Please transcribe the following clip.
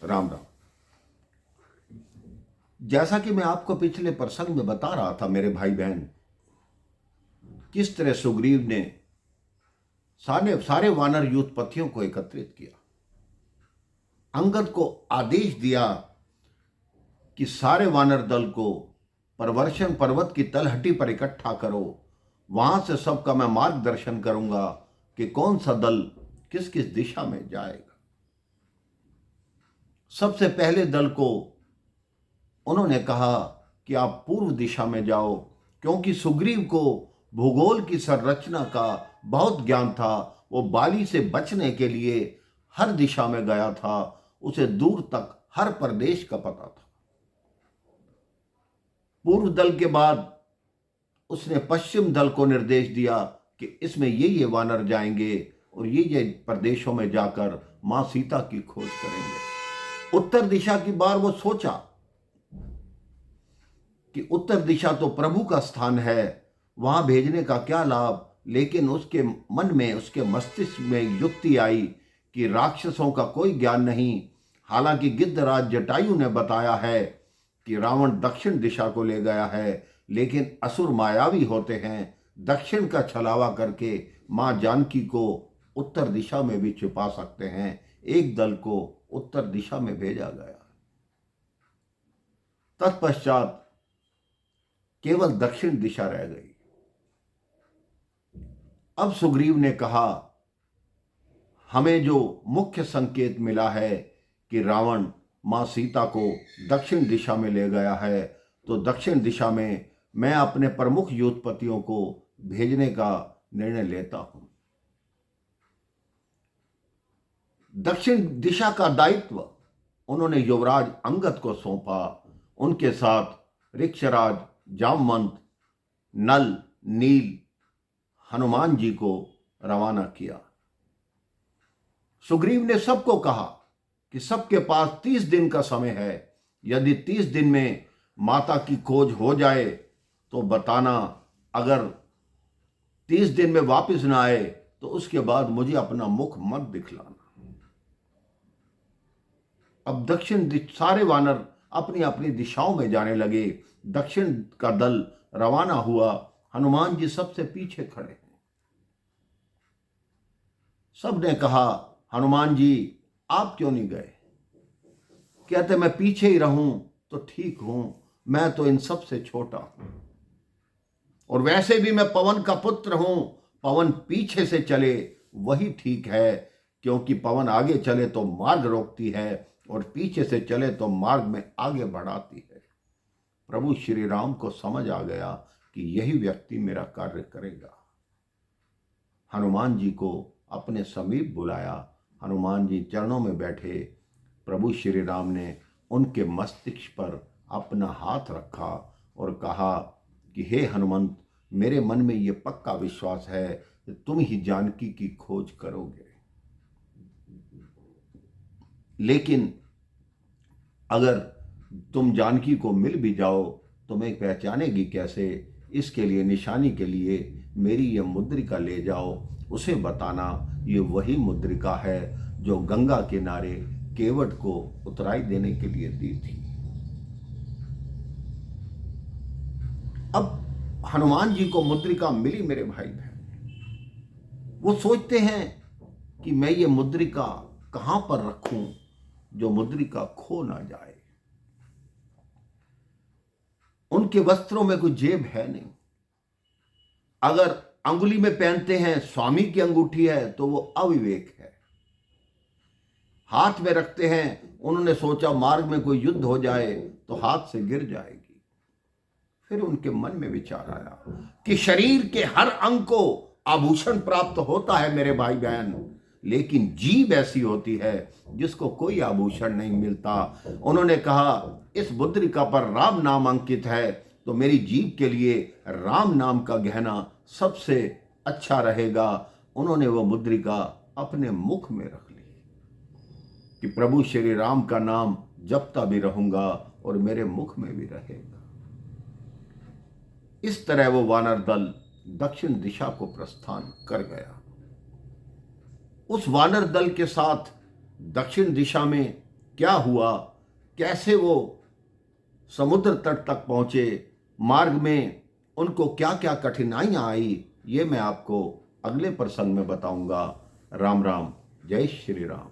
राम राम। जैसा कि मैं आपको पिछले प्रसंग में बता रहा था मेरे भाई बहन, किस तरह सुग्रीव ने सारे सारे वानर यूथपतियों को एकत्रित किया, अंगद को आदेश दिया कि सारे वानर दल को प्रवर्षण पर्वत की तलहटी पर इकट्ठा करो, वहां से सबका मैं मार्गदर्शन करूंगा कि कौन सा दल किस किस दिशा में जाएगा। सबसे पहले दल को उन्होंने कहा कि आप पूर्व दिशा में जाओ, क्योंकि सुग्रीव को भूगोल की संरचना का बहुत ज्ञान था। वो बाली से बचने के लिए हर दिशा में गया था, उसे दूर तक हर प्रदेश का पता था। पूर्व दल के बाद उसने पश्चिम दल को निर्देश दिया कि इसमें ये वानर जाएंगे और ये प्रदेशों में जाकर मां सीता की खोज करेंगे। उत्तर दिशा की बार वो सोचा कि उत्तर दिशा तो प्रभु का स्थान है, वहां भेजने का क्या लाभ। लेकिन उसके मन में, उसके मस्तिष्क में युक्ति आई कि राक्षसों का कोई ज्ञान नहीं। हालांकि गिद्धराज जटायु ने बताया है कि रावण दक्षिण दिशा को ले गया है, लेकिन असुर मायावी होते हैं, दक्षिण का छलावा करके मां जानकी को उत्तर दिशा में भी छिपा सकते हैं। एक दल को उत्तर दिशा में भेजा गया। तत्पश्चात केवल दक्षिण दिशा रह गई। अब सुग्रीव ने कहा, हमें जो मुख्य संकेत मिला है कि रावण मां सीता को दक्षिण दिशा में ले गया है, तो दक्षिण दिशा में मैं अपने प्रमुख यूथपतियों को भेजने का निर्णय लेता हूं। दक्षिण दिशा का दायित्व उन्होंने युवराज अंगद को सौंपा। उनके साथ ऋक्षराज, जामवंत, नल, नील, हनुमान जी को रवाना किया। सुग्रीव ने सबको कहा कि सबके पास 30 दिन का समय है। यदि 30 दिन में माता की खोज हो जाए तो बताना, अगर 30 दिन में वापस ना आए तो उसके बाद मुझे अपना मुख मत दिखलाना। अब सारे वानर अपनी अपनी दिशाओं में जाने लगे। दक्षिण का दल रवाना हुआ। हनुमान जी सबसे पीछे खड़े हैं। सबने कहा, हनुमान जी आप क्यों नहीं गए? कहते, मैं पीछे ही रहूं तो ठीक हूं, मैं तो इन सब से छोटा हूं, और वैसे भी मैं पवन का पुत्र हूं। पवन पीछे से चले वही ठीक है, क्योंकि पवन आगे चले तो मार्ग रोकती है और पीछे से चले तो मार्ग में आगे बढ़ाती है। प्रभु श्री राम को समझ आ गया कि यही व्यक्ति मेरा कार्य करेगा। हनुमान जी को अपने समीप बुलाया। हनुमान जी चरणों में बैठे। प्रभु श्री राम ने उनके मस्तिष्क पर अपना हाथ रखा और कहा कि हे हनुमंत, मेरे मन में ये पक्का विश्वास है कि तुम ही जानकी की खोज करोगे। लेकिन अगर तुम जानकी को मिल भी जाओ, तुम्हें पहचानेगी कैसे? इसके लिए, निशानी के लिए मेरी यह मुद्रिका ले जाओ। उसे बताना ये वही मुद्रिका है जो गंगा किनारे केवट को उतराई देने के लिए दी थी। अब हनुमान जी को मुद्रिका मिली मेरे भाई बहन। वो सोचते हैं कि मैं ये मुद्रिका कहां पर रखूं जो मुद्रिका खो ना जाए। उनके वस्त्रों में कोई जेब है नहीं। अगर अंगुली में पहनते हैं स्वामी की अंगूठी है तो वो अविवेक है। हाथ में रखते हैं, उन्होंने सोचा मार्ग में कोई युद्ध हो जाए तो हाथ से गिर जाएगी। फिर उनके मन में विचार आया कि शरीर के हर अंग को आभूषण प्राप्त होता है मेरे भाई बहन, लेकिन जीभ ऐसी होती है जिसको कोई आभूषण नहीं मिलता। उन्होंने कहा, इस मुद्रिका पर राम नाम अंकित है, तो मेरी जीभ के लिए राम नाम का गहना सबसे अच्छा रहेगा। उन्होंने वो मुद्रिका अपने मुख में रख ली कि प्रभु श्री राम का नाम जपता भी रहूंगा और मेरे मुख में भी रहेगा। इस तरह वो वानर दल दक्षिण दिशा को प्रस्थान कर गया। उस वानर दल के साथ दक्षिण दिशा में क्या हुआ, कैसे वो समुद्र तट तक पहुंचे, मार्ग में उनको क्या क्या कठिनाइयां आई, ये मैं आपको अगले प्रसंग में बताऊंगा। राम राम, जय श्री राम।